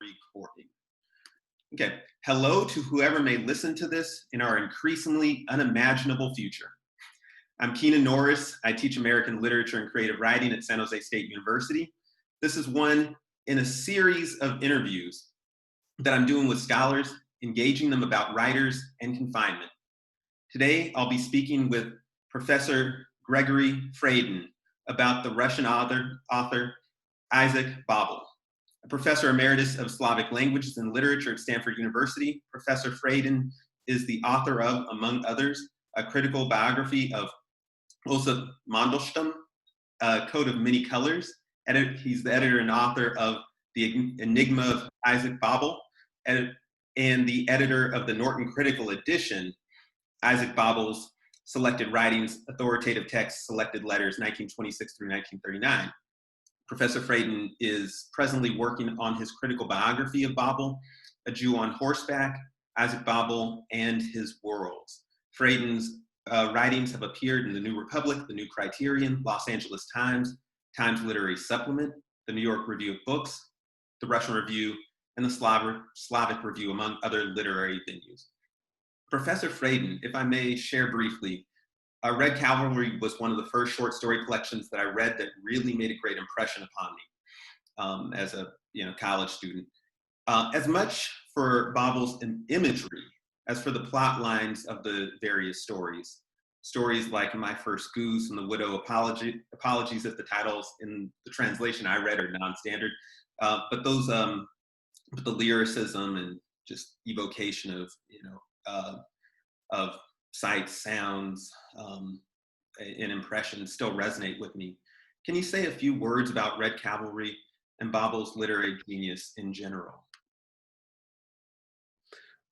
recording. Okay, hello to whoever may listen to this in our increasingly unimaginable future. I'm Keenan Norris. I teach American literature and creative writing at San Jose State University. This is one in a series of interviews that I'm doing with scholars, engaging them about writers and confinement. Today, I'll be speaking with Professor Gregory Freidin about the Russian author Isaac Babel. A professor emeritus of Slavic languages and literature at Stanford University, Professor Freidin is the author of, among others, a critical biography of Osip Mandelstam, A Coat of Many Colors. He's the editor and author of The Enigma of Isaac Babel, and the editor of the Norton Critical Edition, Isaac Babel's Selected Writings, Authoritative Texts, Selected Letters, 1926 through 1939. Professor Freidin is presently working on his critical biography of Babel, A Jew on Horseback, Isaac Babel, and His Worlds. Freidin's writings have appeared in the New Republic, the New Criterion, Los Angeles Times, Times Literary Supplement, the New York Review of Books, the Russian Review, and the Slavic Review, among other literary venues. Professor Freidin, if I may share briefly, Red Cavalry was one of the first short story collections that I read that really made a great impression upon me as a college student. As much for Babel's imagery as for the plot lines of the various stories. Stories like My First Goose and The Widow apologies if the titles in the translation I read are non-standard, but the lyricism and just evocation of sights, sounds, and impressions still resonate with me. Can you say a few words about Red Cavalry and Babel's literary genius in general?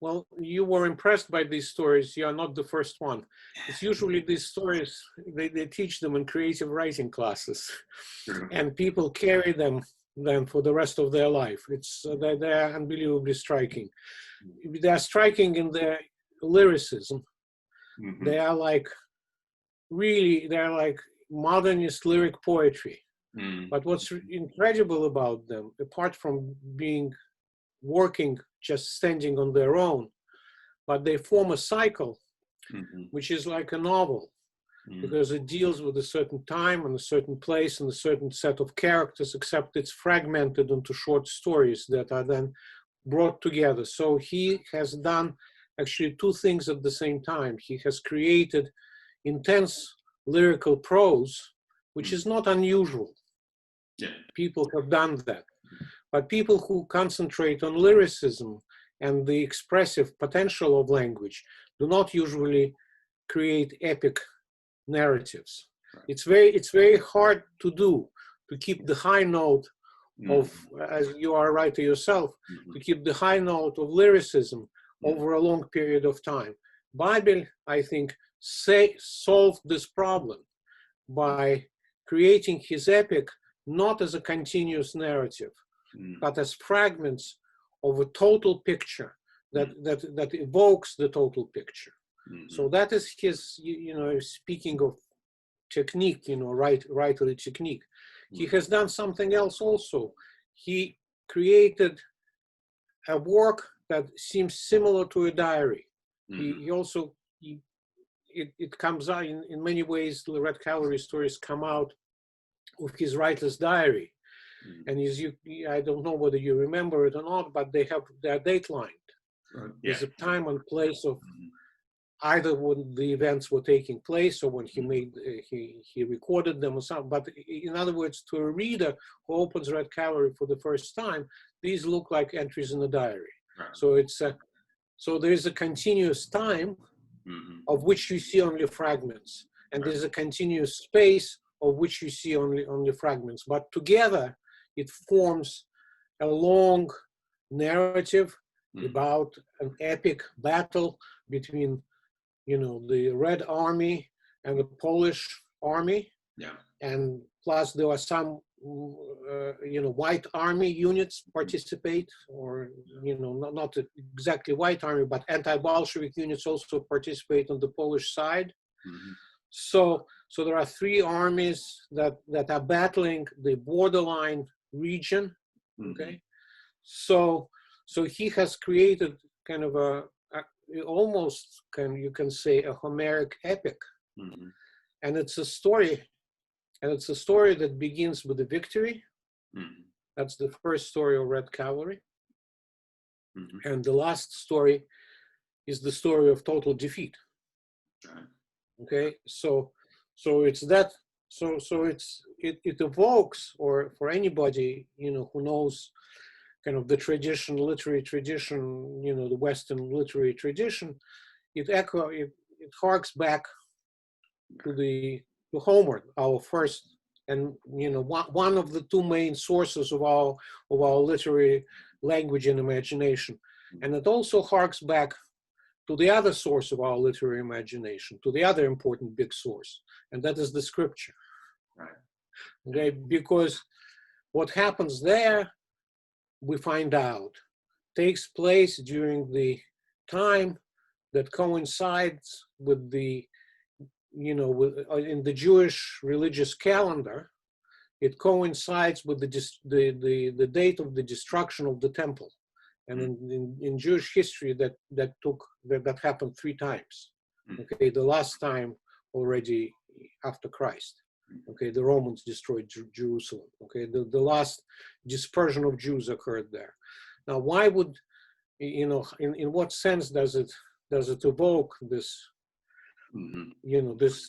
Well, you were impressed by these stories. You are not the first one. It's usually these stories, they teach them in creative writing classes. True. And people carry them for the rest of their life. They're unbelievably striking. They're striking in their lyricism. Mm-hmm. They're like modernist lyric poetry. Mm. But what's incredible about them, apart from working, just standing on their own, but they form a cycle, mm-hmm. which is like a novel, because it deals with a certain time and a certain place and a certain set of characters, except it's fragmented into short stories that are then brought together. So he has done actually two things at the same time. He has created intense lyrical prose, which is not unusual. Yeah. People have done that. But people who concentrate on lyricism and the expressive potential of language do not usually create epic narratives. Right. It's very hard to do, to keep the high note of, as you are a writer yourself, to keep the high note of lyricism over a long period of time. Babel, I think, solved this problem by creating his epic not as a continuous narrative, but as fragments of a total picture that evokes the total picture. So that is his, speaking of technique, writerly technique. He has done something else also. He created a work that seems similar to a diary. It comes out in many ways. The Red Cavalry stories come out of his writer's diary. And I don't know whether you remember it or not, but they're datelined. Right. Yeah. There's a time and place of either when the events were taking place or when he recorded them or something. But in other words, to a reader who opens Red Cavalry for the first time, these look like entries in a diary. Right. So there is a continuous time of which you see only fragments, and there's a continuous space of which you see only fragments. But together, it forms a long narrative about an epic battle between, the Red Army and the Polish army. Yeah. And plus there are some, White Army units participate, or, not exactly White Army, but anti-Bolshevik units also participate on the Polish side. Mm-hmm. So there are three armies that are battling the borderline region. Okay, So he has created kind of a almost you can say a Homeric epic, Mm-hmm. and it's a story, that begins with the victory. Mm-hmm. That's the first story of Red Cavalry, Mm-hmm. and the last story is the story of total defeat. Right. Okay, so it's that. So it evokes, or for anybody who knows kind of the tradition, literary tradition, the Western literary tradition, it harks back to Homer, our first, and one of the two main sources of our literary language and imagination, and it also harks back to the other source of our literary imagination, to the other important big source, and that is the scripture. Right. Okay, because what happens there, we find out, takes place during the time that coincides with the, in the Jewish religious calendar, it coincides with the date of the destruction of the temple. And in Jewish history, that happened 3 times. Okay, the last time already after Christ. Okay, the Romans destroyed Jerusalem. Okay, the last dispersion of Jews occurred there. Now, why would, in what sense does it evoke this,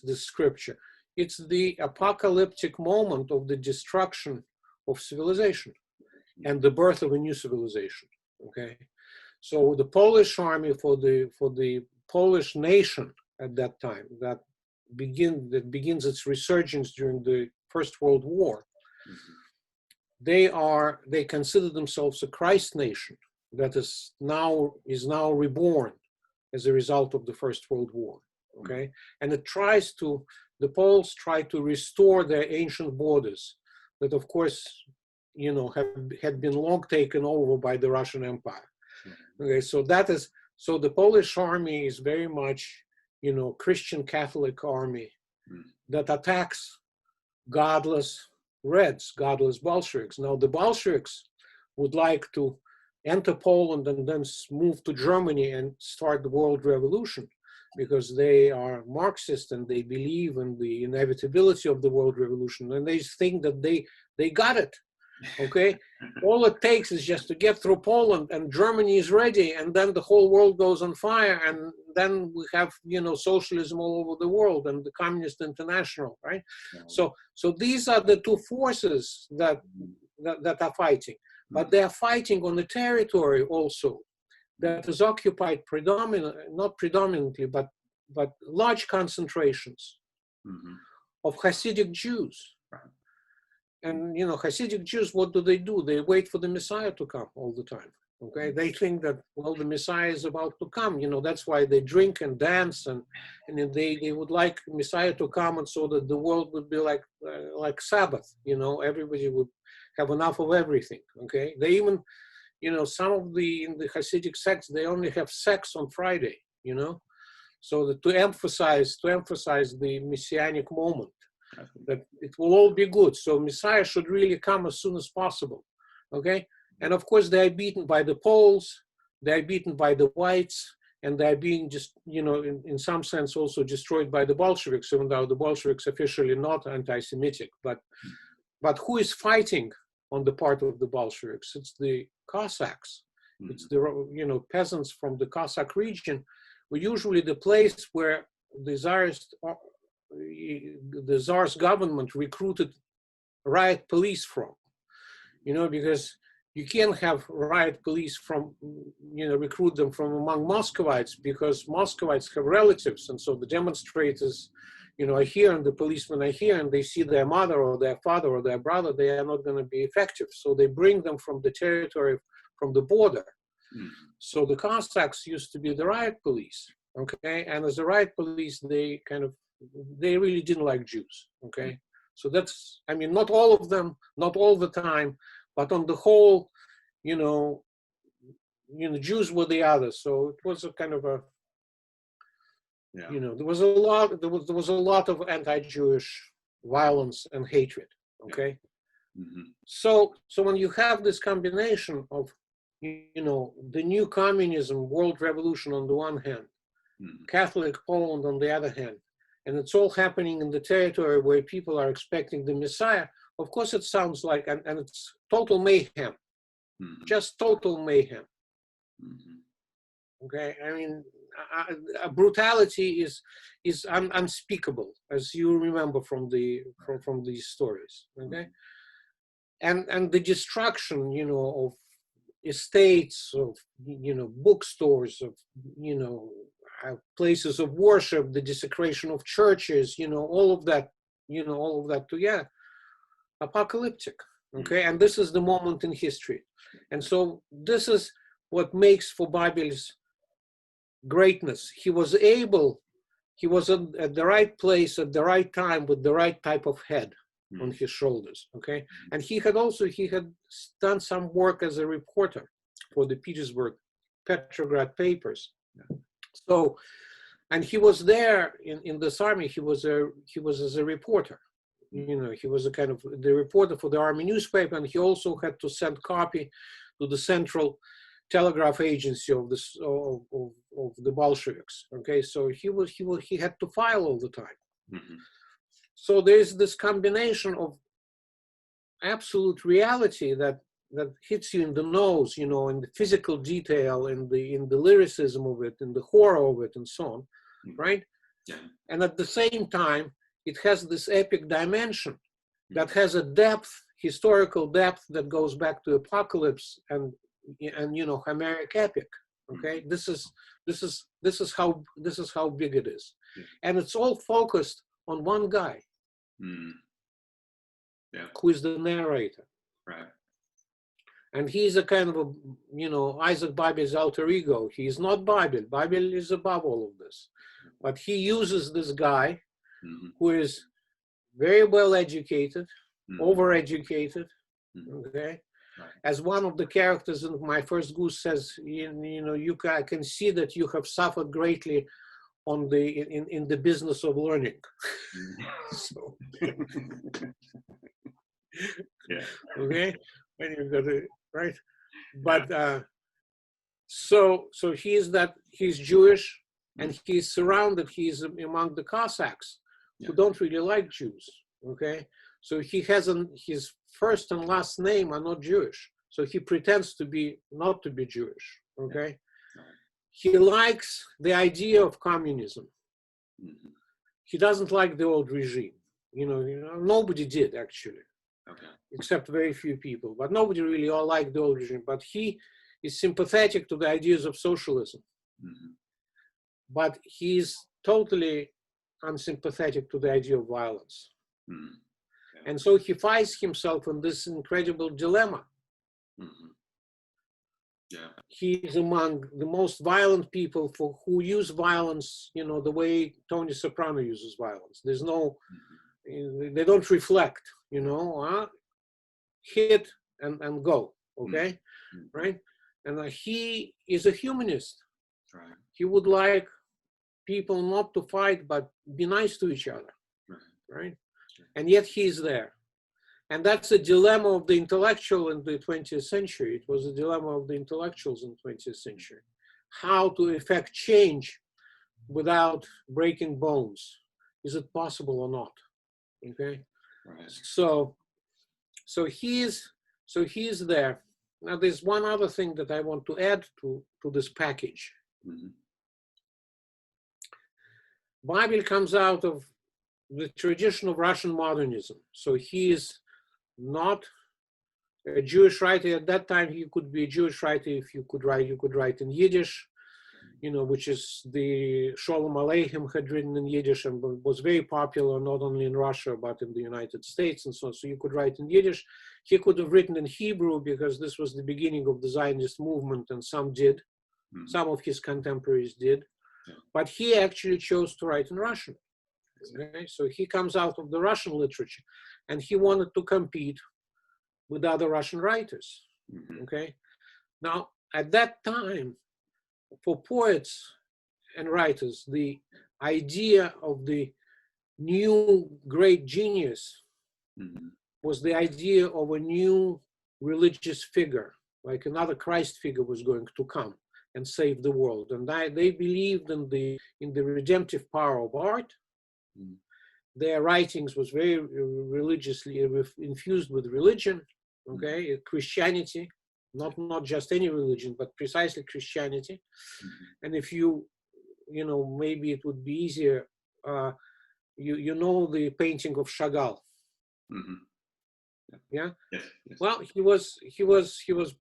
this scripture? It's the apocalyptic moment of the destruction of civilization and the birth of a new civilization. Okay, so the Polish army, for the Polish nation at that time, that begins its resurgence during the First World War, they consider themselves a Christ nation that is now reborn as a result of the First World War. Okay, and the Poles try to restore their ancient borders that, of course, had been long taken over by the Russian Empire. Okay, so the Polish army is very much, Christian Catholic army that attacks godless Reds, godless Bolsheviks. Now, the Bolsheviks would like to enter Poland and then move to Germany and start the world revolution, because they are Marxist and they believe in the inevitability of the world revolution, and they think that they got it. Okay, all it takes is just to get through Poland and Germany is ready, and then the whole world goes on fire, and then we have socialism all over the world and the Communist International, right? So these are the two forces that are fighting, but they are fighting on a territory also that is occupied not predominantly, but large concentrations of Hasidic Jews. And Hasidic Jews, what do? They wait for the Messiah to come all the time. Okay, they think that, well, the Messiah is about to come. That's why they drink and dance, and they would like Messiah to come, and so that the world would be like Sabbath. Everybody would have enough of everything. Okay, they even, some of in the Hasidic sects, they only have sex on Friday. So that to emphasize the messianic moment, that it will all be good. So Messiah should really come as soon as possible. Okay, and of course they are beaten by the Poles, they are beaten by the whites, and they are being just, in some sense also destroyed by the Bolsheviks, even though the Bolsheviks officially not anti-Semitic. But who is fighting on the part of the Bolsheviks? It's the Cossacks. It's the peasants from the Cossack region, were usually the place where the Tsar's government recruited riot police from, because you can't have riot police from, recruit them from among Muscovites, because Muscovites have relatives, and so the demonstrators, are here, and the policemen are here, and they see their mother or their father or their brother, they are not going to be effective. So they bring them from the territory, from the border. So the Cossacks used to be the riot police, okay? And as the riot police, they really didn't like Jews, okay? So that's, not all of them, not all the time, but on the whole, Jews were the others. So it was a kind of a, there was a lot of anti-Jewish violence and hatred, okay? So when you have this combination of you know, the new communism, world revolution on the one hand, Catholic Poland on the other hand, and it's all happening in the territory where people are expecting the Messiah. Of course, it sounds like, and it's total mayhem, just total mayhem. Okay, I mean, brutality is unspeakable, as you remember from these stories. Okay, and the destruction, you know, of estates, of, you know, bookstores, of, you know, places of worship, the desecration of churches, you know, all of that, you know, all of that together, apocalyptic. Okay, and this is the moment in history, and so this is what makes for Babel's greatness. He was at the right place at the right time with the right type of head on his shoulders. Okay, and he had done some work as a reporter for the Petrograd papers. So, and he was there in this army. He was as a reporter. You know, he was a kind of the reporter for the army newspaper, and he also had to send copy to the central telegraph agency of the Bolsheviks. Okay, so he had to file all the time. So there's this combination of absolute reality that hits you in the nose, you know, in the physical detail, in the lyricism of it, in the horror of it, and so on, right? Yeah. And at the same time, it has this epic dimension that has a depth, historical depth, that goes back to apocalypse and you know, Homeric epic. Okay, this is how big it is, and it's all focused on one guy, who is the narrator, right? And he's a kind of a, you know, Isaac Babel's alter ego. He's not Babel. Babel is above all of this, but he uses this guy who is very well educated, overeducated, okay. As one of the characters in My First Goose says, you know, I can see that you have suffered greatly on in the business of learning. So, yeah. Okay, when you've got it right, but so he's Jewish, and he's surrounded. He's among the Cossacks who don't really like Jews. Okay, so he hasn't, his first and last name are not Jewish, so he pretends to be not to be Jewish. Okay, he likes the idea of communism. He doesn't like the old regime. You know, nobody did actually, except very few people. But nobody really all liked the old regime. But he is sympathetic to the ideas of socialism. But he's totally unsympathetic to the idea of violence. And so he finds himself in this incredible dilemma. He's among the most violent people who use violence, you know, the way Tony Soprano uses violence. There's no, they don't reflect, you know, hit and go, okay, right? And he is a humanist. He would like people not to fight, but be nice to each other, right? And yet he's there. And that's a dilemma of the intellectual in the 20th century. It was a dilemma of the intellectuals in the 20th century. How to effect change without breaking bones. Is it possible or not? Okay. Right. So he's there. Now there's one other thing that I want to add to this package. Babel comes out of the tradition of Russian modernism. So he is not a Jewish writer. At that time, he could be a Jewish writer if you could write in Yiddish, you know, which is the Sholem Aleichem had written in Yiddish and was very popular not only in Russia, but in the United States and so on. So you could write in Yiddish. He could have written in Hebrew because this was the beginning of the Zionist movement, and some did. Some of his contemporaries did. But he actually chose to write in Russian. Okay? So he comes out of the Russian literature, and he wanted to compete with other Russian writers. Okay. Now, at that time, for poets and writers, the idea of the new great genius was the idea of a new religious figure like another Christ figure was going to come and save the world. And they believed in the redemptive power of art. Mm. Their writings was very religiously infused with religion, okay, Christianity, not just any religion, but precisely Christianity. And if you know, maybe it would be easier, you know the painting of Chagall. Yeah. Yes, yes. Well, he was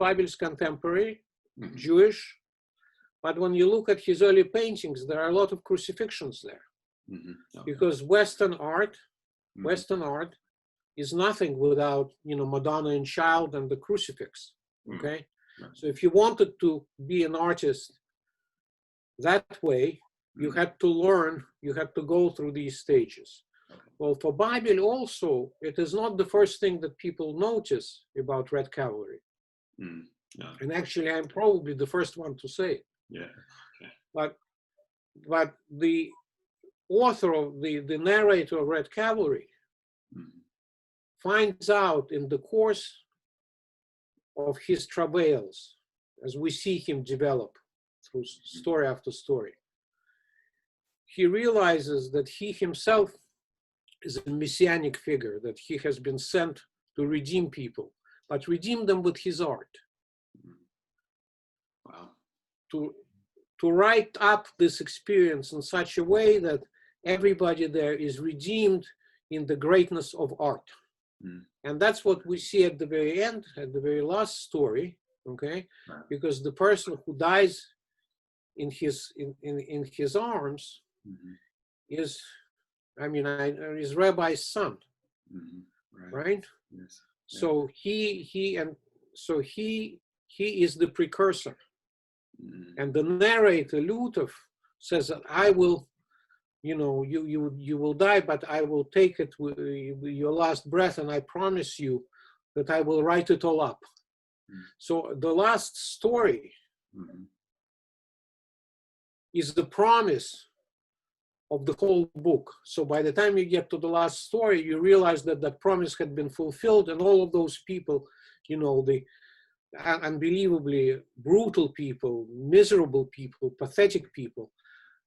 Babel's contemporary, Jewish, but when you look at his early paintings, there are a lot of crucifixions there. Okay. Because Western art is nothing without, you know, Madonna and Child and the crucifix. Okay. So if you wanted to be an artist that way, you had to learn, you had to go through these stages. Well, for Babel also, it is not the first thing that people notice about Red Cavalry. No. And actually, I'm probably the first one to say it. Yeah. Okay. But the author of the narrator of Red Cavalry finds out in the course of his travails, as we see him develop through story after story, he realizes that he himself is a messianic figure, that he has been sent to redeem people, but redeem them with his art. Wow. To write up this experience in such a way that everybody there is redeemed in the greatness of art. And that's what we see at the very end, at the very last story, okay? Because the person who dies in his arms is, I mean, is Rabbi's son, right? Yes. So he is the precursor, and the narrator Lutov says that I will, you know, you will die, but I will take it with your last breath, and I promise you that I will write it all up. So the last story is the promise of the whole book. So by the time you get to the last story, you realize that that promise had been fulfilled, and all of those people, you know, the unbelievably brutal people, miserable people, pathetic people,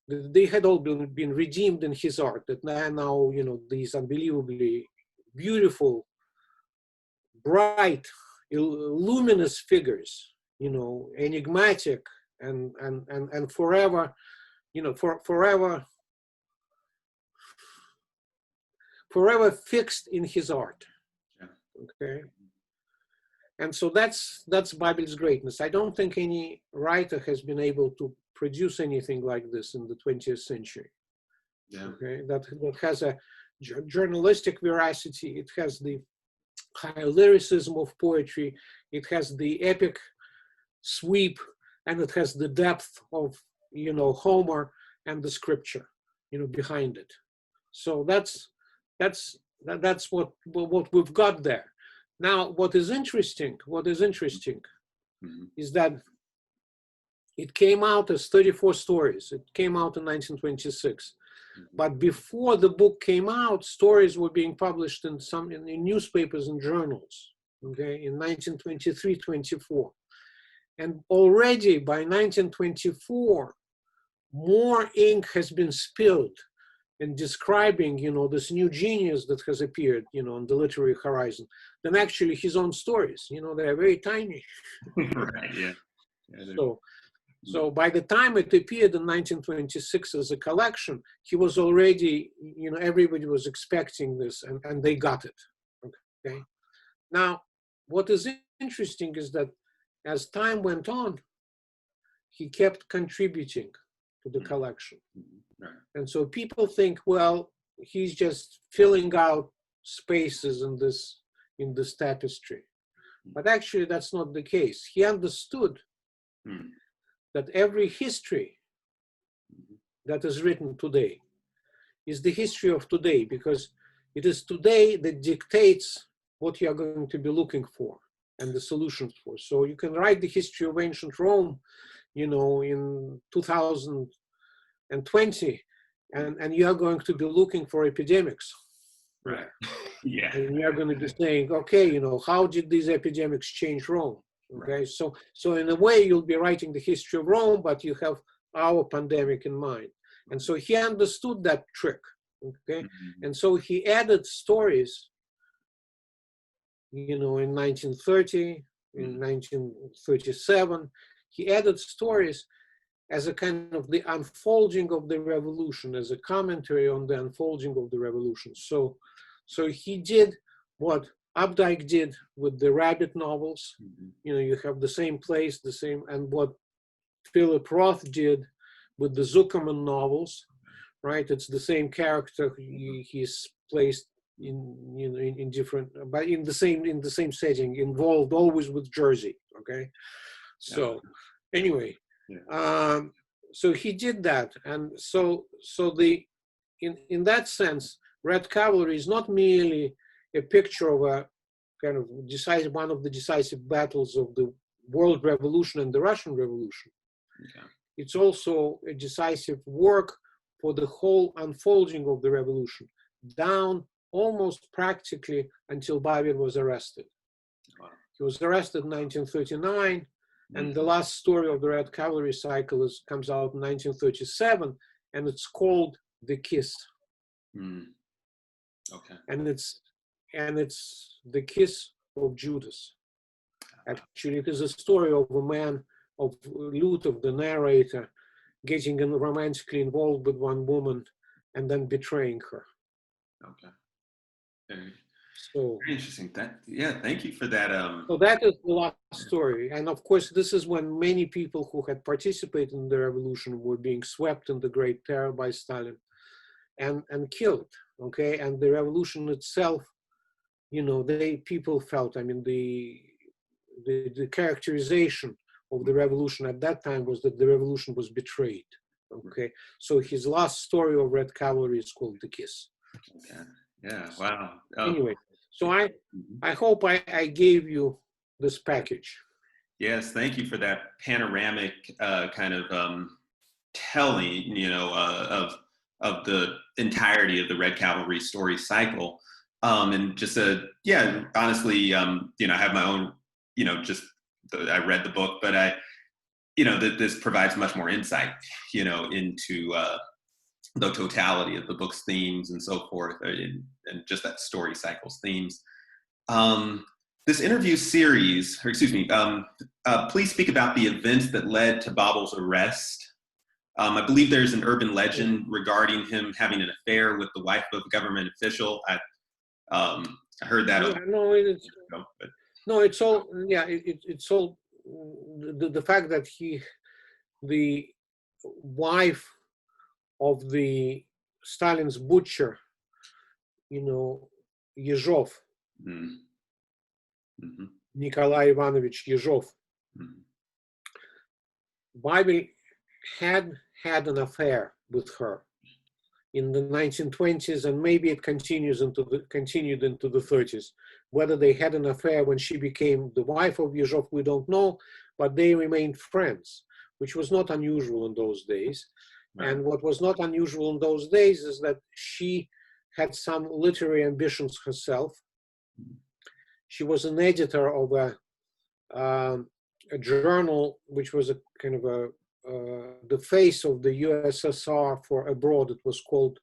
they had all been redeemed in his art. That now, you know, these unbelievably beautiful, bright, luminous figures, you know, enigmatic and forever, you know, forever fixed in his art. Okay. And so that's Babel's greatness. I don't think any writer has been able to produce anything like this in the 20th century. Okay, that has a journalistic veracity. It has the high lyricism of poetry. It has the epic sweep, and it has the depth of, you know, Homer and the scripture, you know, behind it. So that's what we've got there. Now, what is interesting is that it came out as 34 stories. It came out in 1926. But before the book came out, stories were being published in newspapers and journals, okay, in 1923-24. And already by 1924, more ink has been spilled in describing, you know, this new genius that has appeared, you know, on the literary horizon, than actually his own stories. You know, they're very tiny. Right, yeah. So by the time it appeared in 1926 as a collection, he was already, you know, everybody was expecting this, and they got it, okay? Now, what is interesting is that as time went on, he kept contributing to the collection. And so people think, well, he's just filling out spaces in this tapestry. But actually, that's not the case. He understood that every history that is written today is the history of today, because it is today that dictates what you are going to be looking for and the solutions for. So you can write the history of ancient Rome, you know, in 2020, and you are going to be looking for epidemics. Right. Yeah. And you are going to be saying, okay, you know, how did these epidemics change Rome? Okay, so in a way you'll be writing the history of Rome, but you have our pandemic in mind. And so he understood that trick. Okay, and so he added stories, in 1930, in 1937, he added stories as a kind of the unfolding of the revolution, as a commentary on the unfolding of the revolution. So he did what Updike did with the rabbit novels. You have the same place, the same, and what Philip Roth did with the Zuckerman novels, right? It's the same character. He's placed in different, but in the same setting, involved always with Jersey. Okay, so anyway, so he did that, and so in that sense, Red Cavalry is not merely a picture of a kind of one of the decisive battles of the World Revolution and the Russian Revolution. It's also a decisive work for the whole unfolding of the revolution, down almost practically until Babel was arrested. He was arrested in 1939, and the last story of the Red Cavalry cycle comes out in 1937, and it's called The Kiss. Okay. And it's the kiss of Judas. Actually, it is a story of a man, of Luther, the narrator, getting romantically involved with one woman and then betraying her. Okay. Very interesting. Thank you for that. So that is the last story. And of course, this is when many people who had participated in the revolution were being swept in the Great Terror by Stalin and killed. Okay. And the revolution itself, people felt, I mean, the characterization of the revolution at that time was that the revolution was betrayed. Okay. So his last story of Red Cavalry is called The Kiss. Okay. Yeah. Wow. Anyway, so I hope I gave you this package. Yes, thank you for that panoramic kind of telling, of the entirety of the Red Cavalry story cycle, and just honestly, I have my own, I read the book, but this provides much more insight, into the totality of the book's themes and so forth, and just that story cycle's themes. This interview series, please speak about the events that led to Babel's arrest. I believe there's an urban legend regarding him having an affair with the wife of a government official. I heard that. It's all, it's all the fact that the wife of the Stalin's butcher, Yezhov, Nikolai Ivanovich Yezhov, Babel had an affair with her in the 1920s, and maybe it continued into the 30s. Whether they had an affair when she became the wife of Yezhov, we don't know, but they remained friends, which was not unusual in those days. Right. And what was not unusual in those days is that she had some literary ambitions herself. She was an editor of a journal which was a kind of the face of the USSR for abroad. It was called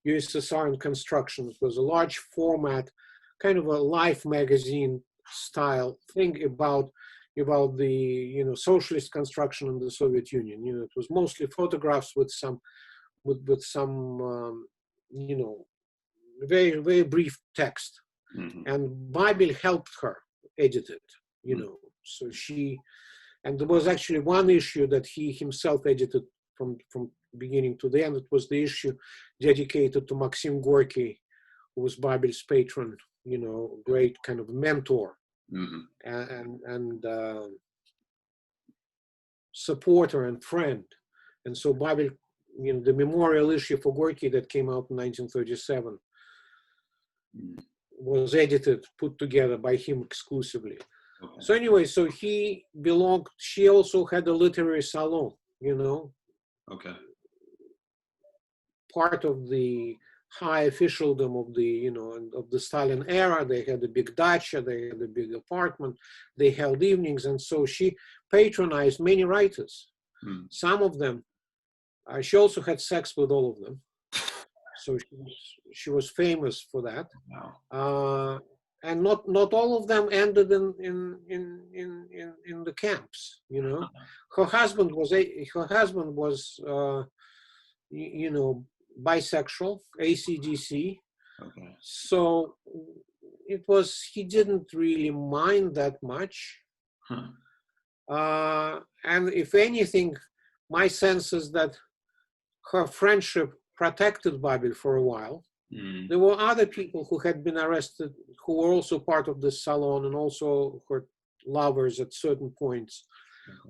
USSR in Construction. It was a large format, kind of a Life magazine style thing about the socialist construction in the Soviet Union. It was mostly photographs with some very, very brief text. And Babel helped her edit it, so and there was actually one issue that he himself edited from beginning to the end. It was the issue dedicated to Maxim Gorky, who was Babel's patron, great kind of mentor and supporter and friend. And so Babel, the memorial issue for Gorky that came out in 1937 was edited, put together by him exclusively. Okay. So anyway, she also had a literary salon, Okay. Part of the high officialdom of the, of the Stalin era. They had a big dacha, they had a big apartment, they held evenings, and so she patronized many writers. Some of them, she also had sex with all of them. So she was famous for that. Wow. And not all of them ended in the camps. Her husband was bisexual, ACDC. Okay. So he didn't really mind that much. And if anything, my sense is that her friendship protected Babel for a while. There were other people who had been arrested who were also part of this salon, and also her lovers at certain points,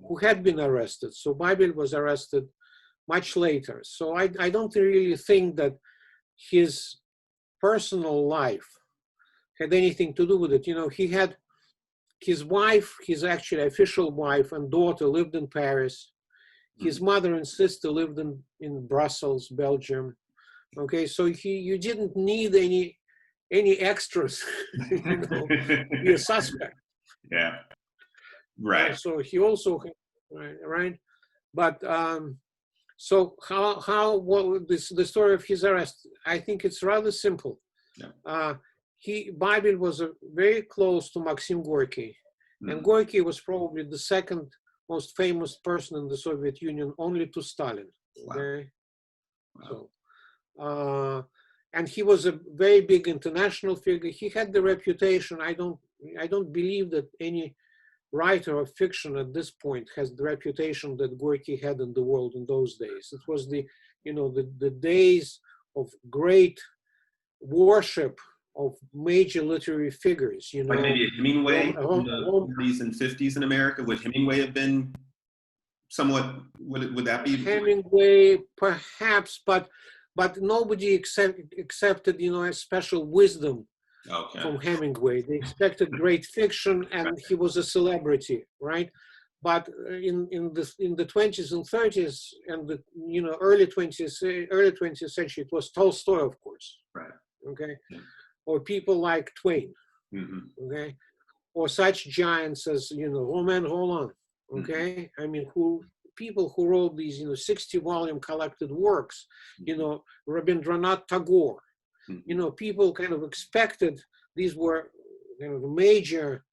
who had been arrested. So Babel was arrested much later. So I don't really think that his personal life had anything to do with it. He had his wife, his actually official wife and daughter lived in Paris. His mother and sister lived in Brussels, Belgium. Okay, so you didn't need any extras, be a suspect. Yeah, right. So he also, right, but so the story of his arrest? I think it's rather simple. Yeah. Babel was very close to Maxim Gorky, and Gorky was probably the second most famous person in the Soviet Union, only to Stalin. Okay, wow. So. And he was a very big international figure. He had the reputation. I don't believe that any writer of fiction at this point has the reputation that Gorky had in the world in those days. It was the days of great worship of major literary figures. Like maybe a Hemingway in the 40s and 50s in America. Would Hemingway have been somewhat? Would that be Hemingway, perhaps, but nobody accepted, a special wisdom from Hemingway. They expected great fiction, and he was a celebrity, right? But in the 20s and 30s and the early 20th century, it was Tolstoy, of course, right? Okay, or people like Twain, okay, or such giants as Romain Rolland, okay. I mean, people who wrote these 60-volume collected works, Rabindranath Tagore, people kind of expected these were major,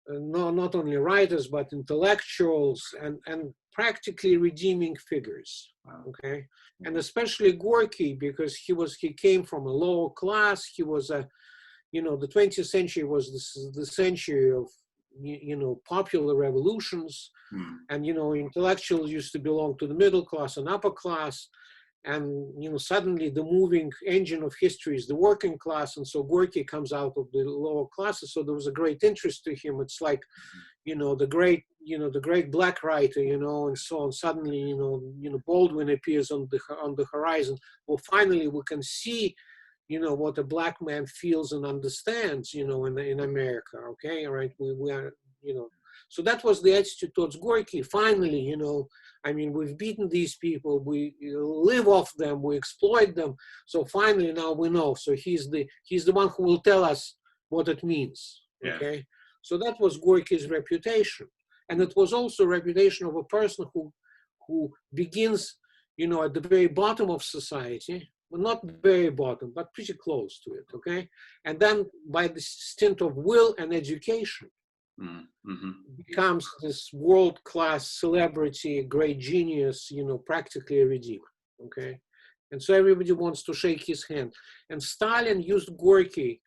not only writers but intellectuals and practically redeeming figures. Okay, and especially Gorky, because he came from a lower class. He was the 20th century was the century of popular revolutions, and intellectuals used to belong to the middle class and upper class, and suddenly the moving engine of history is the working class, and so Gorky comes out of the lower classes. So there was a great interest to him. It's like the great black writer, and so on. Suddenly Baldwin appears on the horizon. Well, finally we can see what a black man feels and understands, in America. Okay, all right, we are, so that was the attitude towards Gorky. Finally, I mean, we've beaten these people, we live off them, we exploit them. So finally, now we know. So he's the one who will tell us what it means. Okay, yeah. So that was Gorky's reputation, and it was also a reputation of a person who begins, at the very bottom of society. Well, not very bottom, but pretty close to it, okay? And then by the stint of will and education, becomes this world-class celebrity, great genius, practically a redeemer, okay? And so everybody wants to shake his hand. And Stalin used Gorky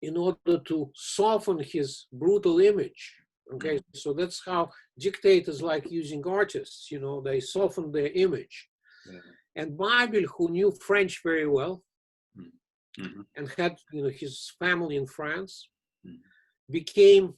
in order to soften his brutal image, okay? So that's how dictators like using artists, they soften their image. Yeah. And Babel, who knew French very well, and had his family in France, became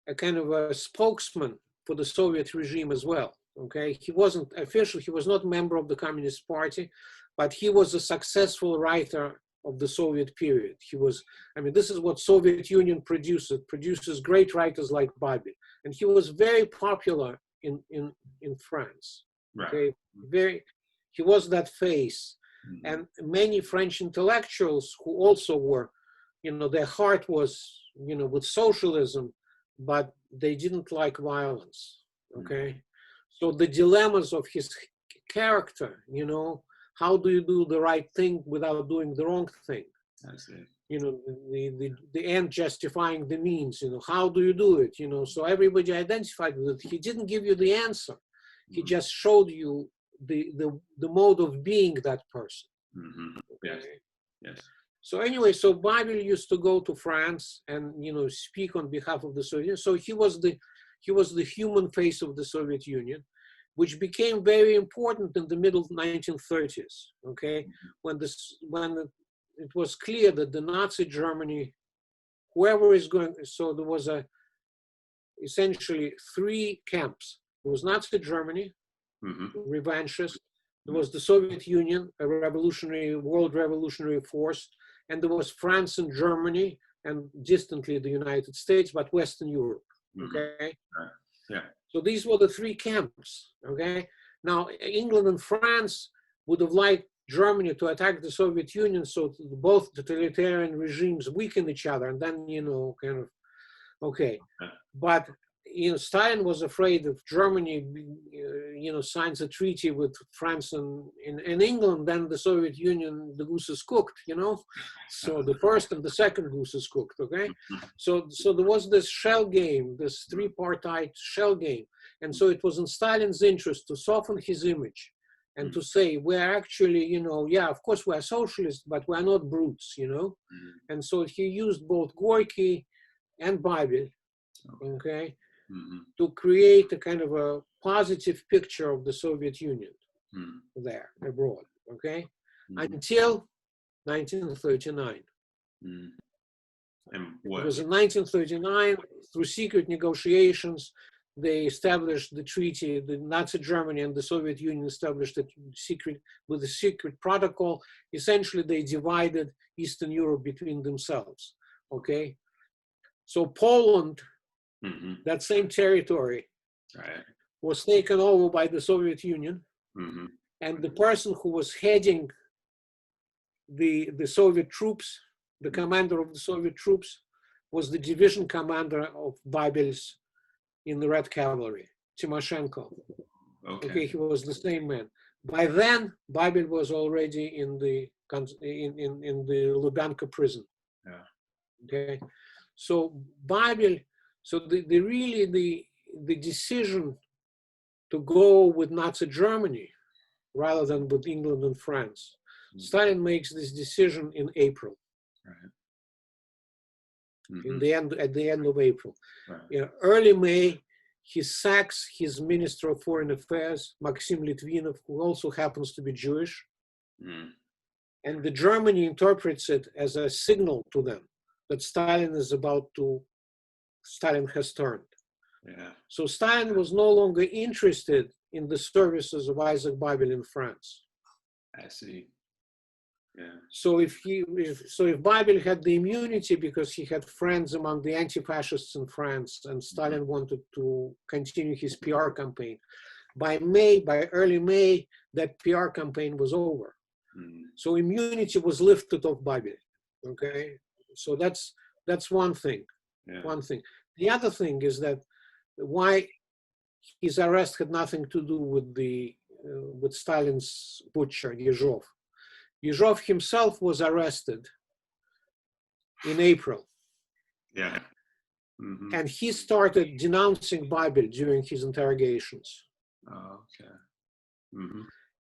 a kind of a spokesman for the Soviet regime as well. Okay, he wasn't official; he was not a member of the Communist Party, but he was a successful writer of the Soviet period. He was, I mean, this is what Soviet Union produces. It produces great writers like Babel, and he was very popular in France. Right. Okay, very. He was that face. And many French intellectuals who also were, their heart was, with socialism, but they didn't like violence, okay? So the dilemmas of his character, how do you do the right thing without doing the wrong thing? I see. The end justifying the means, how do you do it? So everybody identified with it. He didn't give you the answer. He just showed you the mode of being that person. Yes. Yes. So anyway, so Babel used to go to France and speak on behalf of the Soviet Union. So he was the human face of the Soviet Union, which became very important in the middle 1930s. Okay, when it was clear that the Nazi Germany, whoever is going, so there was essentially three camps. There was Nazi Germany, revanchist. There was the Soviet Union, a world revolutionary force, and there was France and Germany, and distantly the United States, but Western Europe. Okay. Yeah. So these were the three camps. Okay. Now England and France would have liked Germany to attack the Soviet Union, so both totalitarian regimes weaken each other, and then kind of okay. But Stalin was afraid if Germany signs a treaty with France and England, then the Soviet Union, the goose is cooked, So the first and the second goose is cooked, okay? So there was this shell game, this tripartite shell game. And so it was in Stalin's interest to soften his image and to say, we're actually, yeah, of course we're socialists, but we're not brutes, And so he used both Gorky and Babel, okay, to create a kind of a positive picture of the Soviet Union there abroad, okay, until 1939. And what? Because in 1939, through secret negotiations, they established the treaty. The Nazi Germany and the Soviet Union established it with a secret protocol. Essentially, they divided Eastern Europe between themselves, okay. So Poland, that same territory, was taken over by the Soviet Union, and the person who was heading the Soviet troops, the commander of the Soviet troops, was the division commander of Babel's in the Red Cavalry, Timoshenko. Okay, he was the same man. By then, Babel was already in the Lubyanka prison. Yeah. Okay, so Babel. So the decision to go with Nazi Germany rather than with England and France, Stalin makes this decision in April. At the end of April. Early May, he sacks his Minister of Foreign Affairs, Maxim Litvinov, who also happens to be Jewish. And the Germany interprets it as a signal to them that Stalin has turned. So Stalin was no longer interested in the services of Isaac Babel in France. I see. Yeah. So if Babel had the immunity because he had friends among the anti-fascists in France, and Stalin wanted to continue his PR campaign, by early May, that PR campaign was over. So immunity was lifted off Babel. Okay, so that's one thing. One thing. The other thing is that why his arrest had nothing to do with Stalin's butcher, Yezhov. Yezhov himself was arrested in April. Yeah. And he started denouncing Babel during his interrogations. Okay.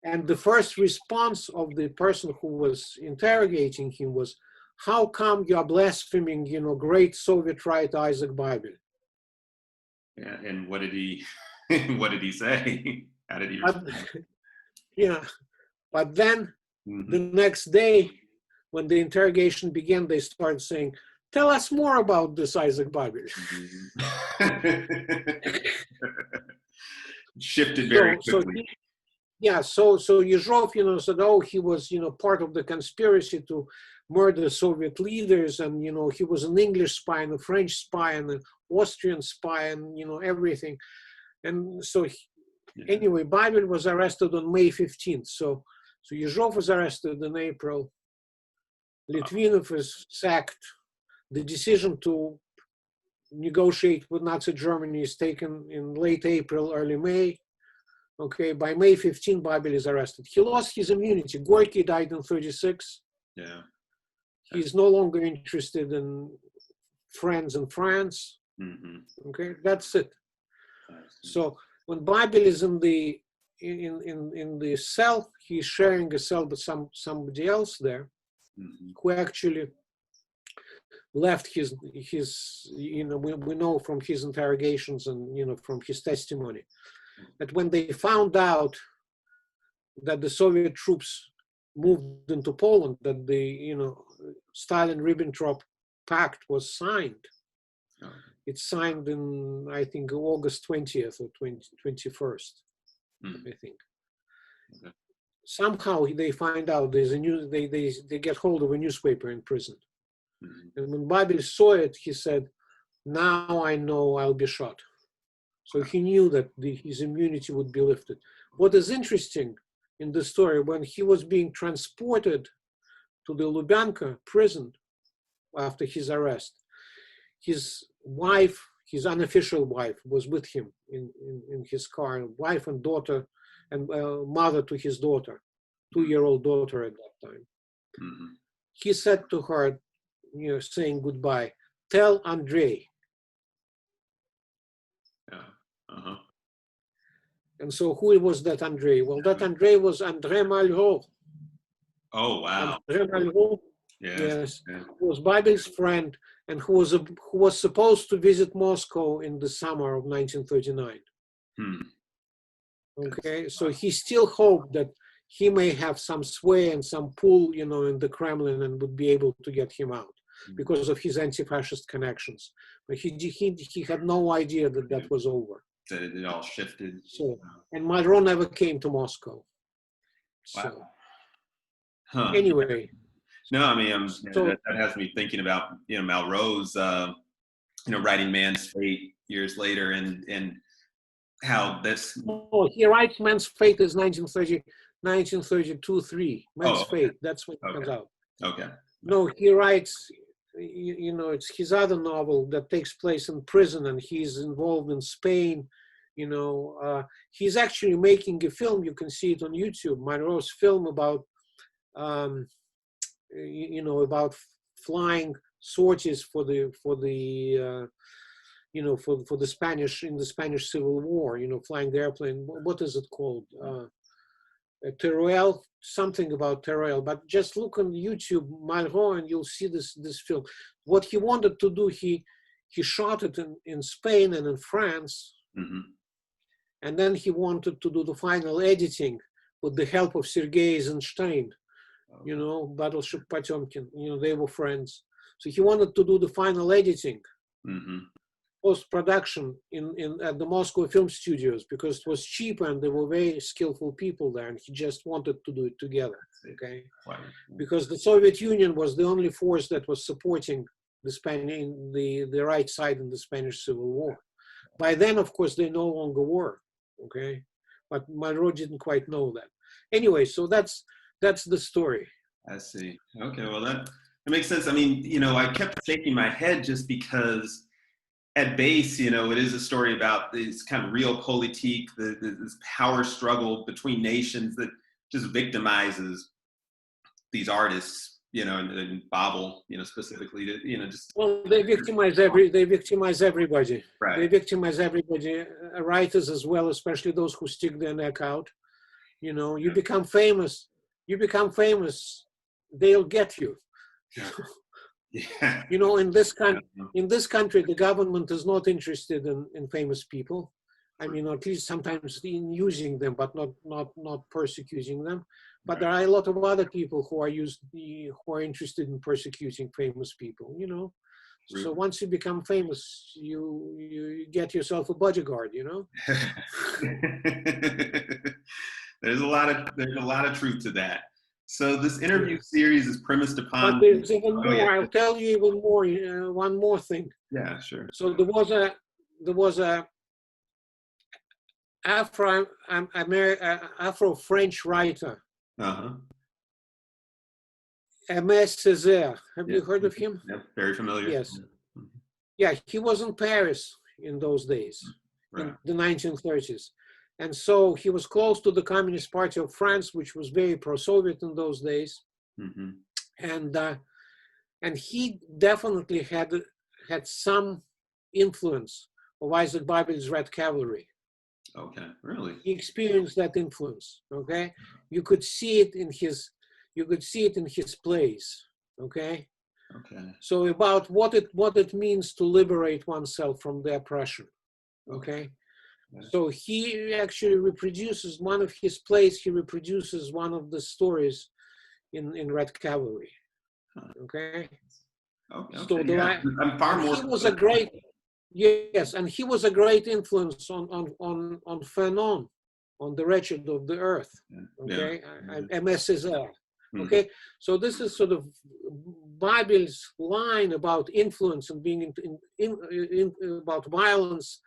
And the first response of the person who was interrogating him was, how come you are blaspheming, great Soviet right Isaac Babel? Yeah, and what did he say? How did he respond? But then the next day, when the interrogation began, they started saying, tell us more about this Isaac Babel. Shifted very quickly. So Yezhov, said, oh, he was, part of the conspiracy to murder Soviet leaders, and, he was an English spy and a French spy and an Austrian spy and, everything. And so, anyway, Babel was arrested on May 15th. So So Yezhov is arrested in April. Litvinov is sacked. The decision to negotiate with Nazi Germany is taken in late April, early May. Okay, by May 15, Babel is arrested. He lost his immunity. Gorky died in 36. Yeah. He's no longer interested in friends in France. Okay, that's it. So when Babel is in the cell, he's sharing a cell with somebody else there, who actually left his we know from his interrogations and from his testimony that when they found out that the Soviet troops moved into Poland, that the Stalin-Ribbentrop Pact was signed. It's signed in, I think, August 20th or 21st, I think. Okay. Somehow they find out there's a news. They get hold of a newspaper in prison. And when Babel saw it, he said, "Now I know I'll be shot." So he knew that his immunity would be lifted. What is interesting in the story, when he was being transported to the Lubyanka prison after his arrest, his wife, his unofficial wife, was with him in his car, wife and daughter, and mother to his daughter, 2-year-old daughter at that time. He said to her, saying goodbye, "Tell Andrei." And so who was that Andrei? Well, that Andrei was Andrei Malraux. Oh, wow. Andrei Malraux, yes, who was Babel's friend and who was supposed to visit Moscow in the summer of 1939. Okay, so he still hoped that he may have some sway and some pull, in the Kremlin and would be able to get him out because of his anti-fascist connections. But he had no idea that that was over. That it all shifted. So, and Malraux never came to Moscow. So, anyway. No, I mean, that has me thinking about, Malraux's, writing Man's Fate years later and how this. Oh, he writes Man's Fate is 1932-3. Man's Fate, that's when it comes out. Okay. No, he writes, it's his other novel that takes place in prison and he's involved in Spain. He's actually making a film, you can see it on YouTube, Malraux's film about, about flying sorties for the Spanish, in the Spanish Civil War, flying the airplane. What is it called? Teruel, something about Teruel. But just look on YouTube, Malraux, and you'll see this film. What he wanted to do, he shot it in Spain and in France. And then he wanted to do the final editing with the help of Sergei Eisenstein, Battleship Potemkin, they were friends. So he wanted to do the final editing, post-production at the Moscow Film Studios because it was cheap and there were very skillful people there, and he just wanted to do it together, okay? Because the Soviet Union was the only force that was supporting the right side in the Spanish Civil War. By then, of course, they no longer were, okay? But Malraux didn't quite know that. Anyway, so that's the story. I see. Okay, well, that makes sense. I mean, I kept shaking my head just because at base, it is a story about this kind of realpolitik, this power struggle between nations that just victimizes these artists, and Babel, specifically to, just. Well, they victimize everybody. Right. They victimize everybody, writers as well, especially those who stick their neck out. You become famous, they'll get you. Yeah. In this country, the government is not interested in famous people. I mean, at least sometimes in using them, but not persecuting them. But there are a lot of other people who are interested in persecuting famous people. So once you become famous, you get yourself a bodyguard. There's a lot of truth to that. So this interview series is premised upon. But there's even more. I'll tell you even more. One more thing. Yeah, sure. So there was a Afro-French writer Uh-huh. Aimé Césaire. Have Yeah. you heard of him? Yeah. Very familiar. Yes. Yeah. Mhm. Yeah, he was in Paris in those days, Right. in the 1930s. And so he was close to the Communist Party of France, which was very pro-Soviet in those days. Mm-hmm. And he definitely had some influence of Isaac Babel's Red Cavalry. Okay. Really? He experienced that influence. Okay, you could see it in his plays. Okay. Okay. So about what it means to liberate oneself from the oppression. Okay. So he actually reproduces one of his plays. He reproduces one of the stories in Red Cavalry. Okay. Okay. So Yeah. I'm far more. he was a great, yes, and he was a great influence on Fanon, on the wretched of the earth. Okay, Aimé Césaire. Okay, so this is sort of Babel's line about influence and being about violence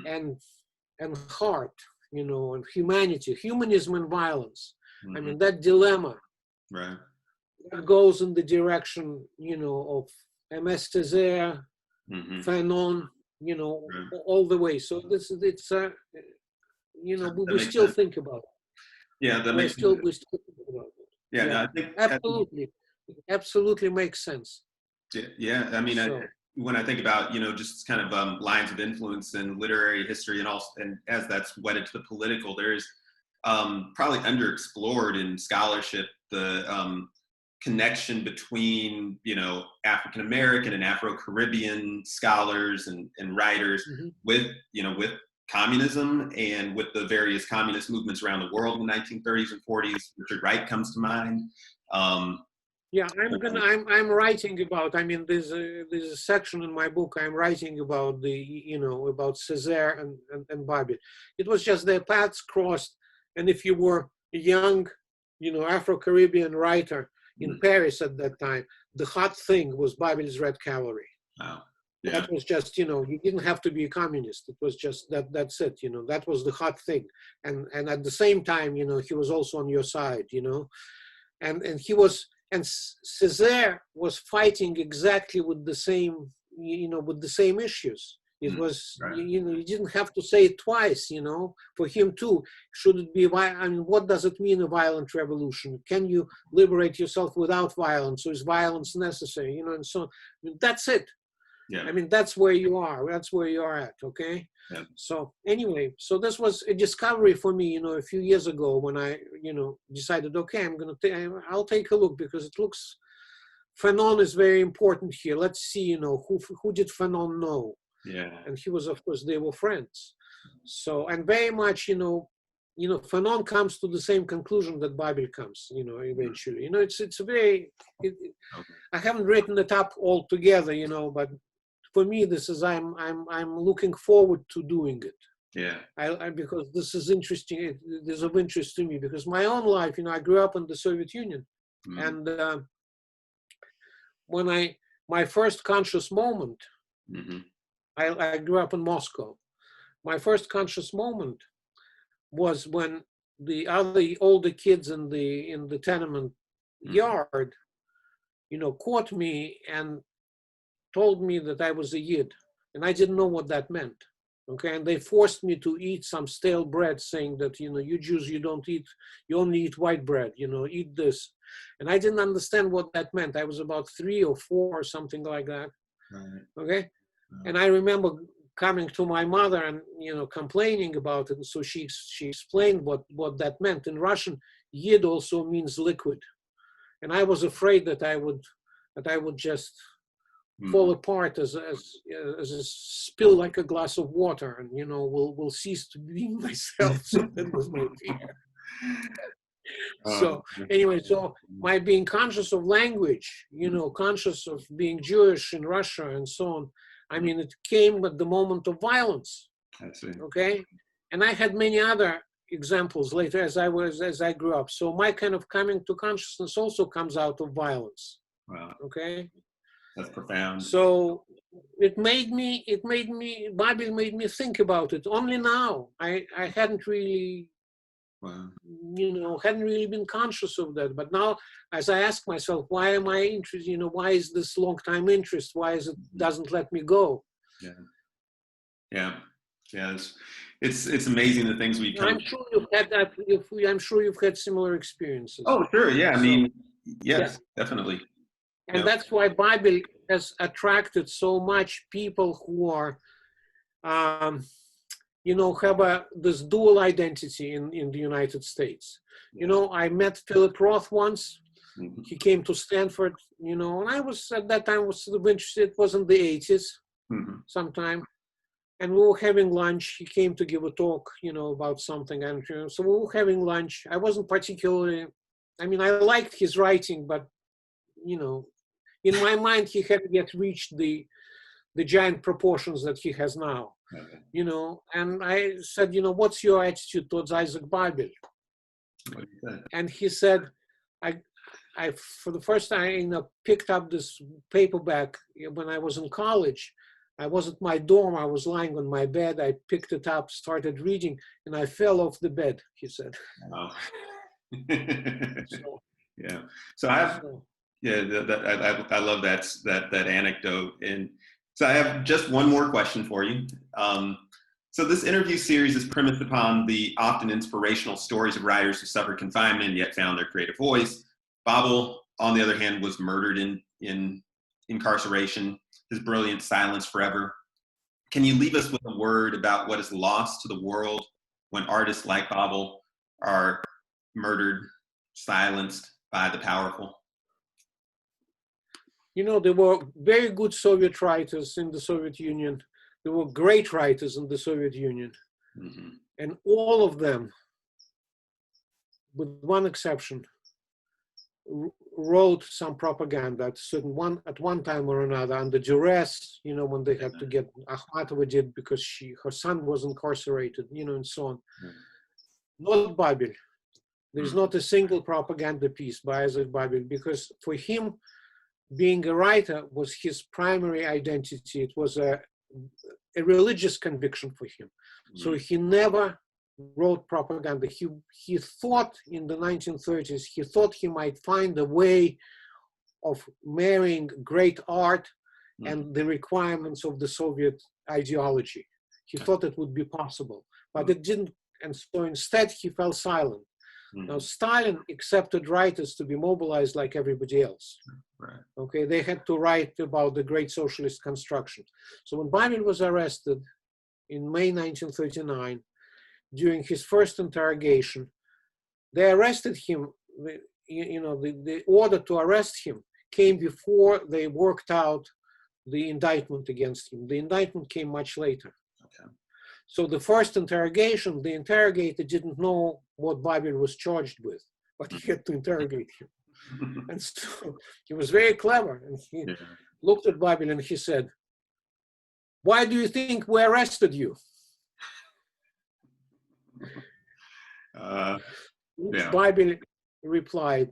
and heart, and humanity, humanism and violence. I mean, that dilemma that goes in the direction, of Aimé Césaire, Fanon, all the way. So it's we still sense. Think about it. Yeah, that makes sense. We still think about it. Yeah, no, I think absolutely makes sense. Yeah, I mean, when I think about just kind of lines of influence in literary history, and as that's wedded to the political, there's probably underexplored in scholarship the connection between African American and Afro-Caribbean scholars and writers with communism and with the various communist movements around the world in the 1930s and 40s. Richard Wright comes to mind. Yeah, I'm writing about. I mean, there's a section in my book. I'm writing about about Césaire and Babel. It was just their paths crossed, and if you were a young, Afro-Caribbean writer in Paris at that time, the hot thing was Babel's Red Cavalry. Wow. Yeah. That was just, you didn't have to be a communist. It was just that's it, that was the hot thing. And at the same time, he was also on your side, and he was, and Césaire was fighting exactly with the same, with the same issues. It was, you didn't have to say it twice, for him too. Should it be, what does it mean, a violent revolution? Can you liberate yourself without violence? Or is violence necessary? And so on. That's it. Yeah. I mean, that's where you are. That's where you are at. Okay. Yeah. So anyway, so this was a discovery for me, a few years ago when I, decided, okay, I'll take a look, because it looks, Fanon is very important here. Let's see, who did Fanon know? Yeah. And he was, of course, they were friends. So, and very much, Fanon comes to the same conclusion that Babel comes, eventually. It's a very, I haven't written it up all together, but for me, this is, I'm looking forward to doing it. Yeah. Because this is interesting. It is of interest to me, because my own life, I grew up in the Soviet Union, and when my first conscious moment, I grew up in Moscow. My first conscious moment was when the older kids in the tenement yard, caught me and told me that I was a Yid, and I didn't know what that meant. Okay, and they forced me to eat some stale bread, saying that you Jews, you only eat white bread. Eat this, and I didn't understand what that meant. I was about 3 or 4 or something like that. Right. Okay, and I remember coming to my mother and complaining about it. And so she explained what that meant. In Russian, Yid also means liquid, and I was afraid that I would just fall apart as a spill like a glass of water, and will cease to be myself. So that was my fear. So anyway, so my being conscious of language, conscious of being Jewish in Russia and so on, I mean, it came at the moment of violence. I see. Okay, and I had many other examples later as I grew up. So my kind of coming to consciousness also comes out of violence. Wow. Okay. That's profound. So Babel made me think about it. Only now. I hadn't really Wow. Hadn't really been conscious of that. But now, as I ask myself, why am I interested? Why is this long time interest? Why is it doesn't let me go? Yeah. Yeah. Yeah. It's amazing the things we come. I'm sure you've had that. I'm sure you've had similar experiences. Oh, sure. Yeah. I mean, yes, yeah. Definitely. And that's why Babel has attracted so much people who are, have this dual identity in the United States. I met Philip Roth once. Mm-hmm. He came to Stanford, and I was at that time was sort of interested. It was in the 80s sometime. And we were having lunch. He came to give a talk, about something. And so we were having lunch. I wasn't particularly, I liked his writing, but, in my mind, he hadn't yet reached the giant proportions that he has now. Okay. And I said, what's your attitude towards Isaac Babel? And he said, I for the first time, picked up this paperback when I was in college. I was at my dorm. I was lying on my bed. I picked it up, started reading, and I fell off the bed, he said. Wow. Yeah. So I love that anecdote. And so I have just one more question for you. So this interview series is premised upon the often inspirational stories of writers who suffered confinement yet found their creative voice. Babel, on the other hand, was murdered in incarceration, his brilliant silenced forever. Can you leave us with a word about what is lost to the world when artists like Babel are murdered, silenced by the powerful? There were very good Soviet writers in the Soviet Union. There were great writers in the Soviet Union. Mm-hmm. And all of them, with one exception, wrote some propaganda at one time or another under duress, when they had to get, Akhmatova did because her son was incarcerated, and so on. Not Babel. There's not a single propaganda piece by Isaac Babel, because for him, being a writer was his primary identity. It was a religious conviction for him. So he never wrote propaganda. He thought in the 1930s, he thought he might find a way of marrying great art and the requirements of the Soviet ideology. He thought it would be possible, but it didn't. And so instead he fell silent. Now, Stalin accepted writers to be mobilized like everybody else. Right. Okay, they had to write about the great socialist construction. So when Babel was arrested in May 1939, during his first interrogation, they arrested him. The order to arrest him came before they worked out the indictment against him. The indictment came much later. Okay. So the first interrogation, the interrogator didn't know what Babel was charged with, but he had to interrogate him. And so he was very clever. And he looked at Babel and he said, "Why do you think we arrested you?" Babel replied,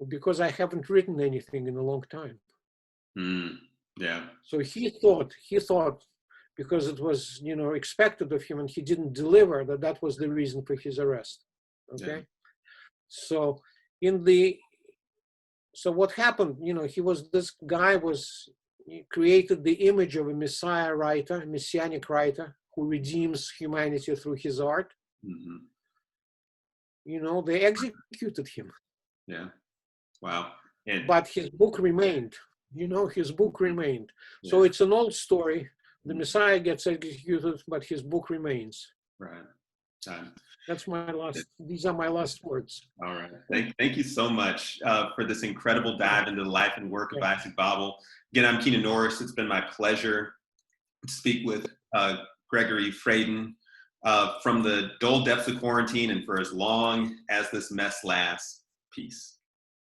"Because I haven't written anything in a long time." So he thought, because it was, expected of him and he didn't deliver, that was the reason for his arrest. Okay. So what happened, this guy created the image of a messiah writer, a messianic writer who redeems humanity through his art. They executed him. Yeah. Wow. But his book remained. His book remained. Yeah. So it's an old story. The Messiah gets executed, but his book remains. Right. That's my last. These are my last words. All right. Thank you so much for this incredible dive into the life and work of Isaac Babel. Again, I'm Keenan Norris. It's been my pleasure to speak with Gregory Fraden from the dull depths of quarantine and for as long as this mess lasts. Peace.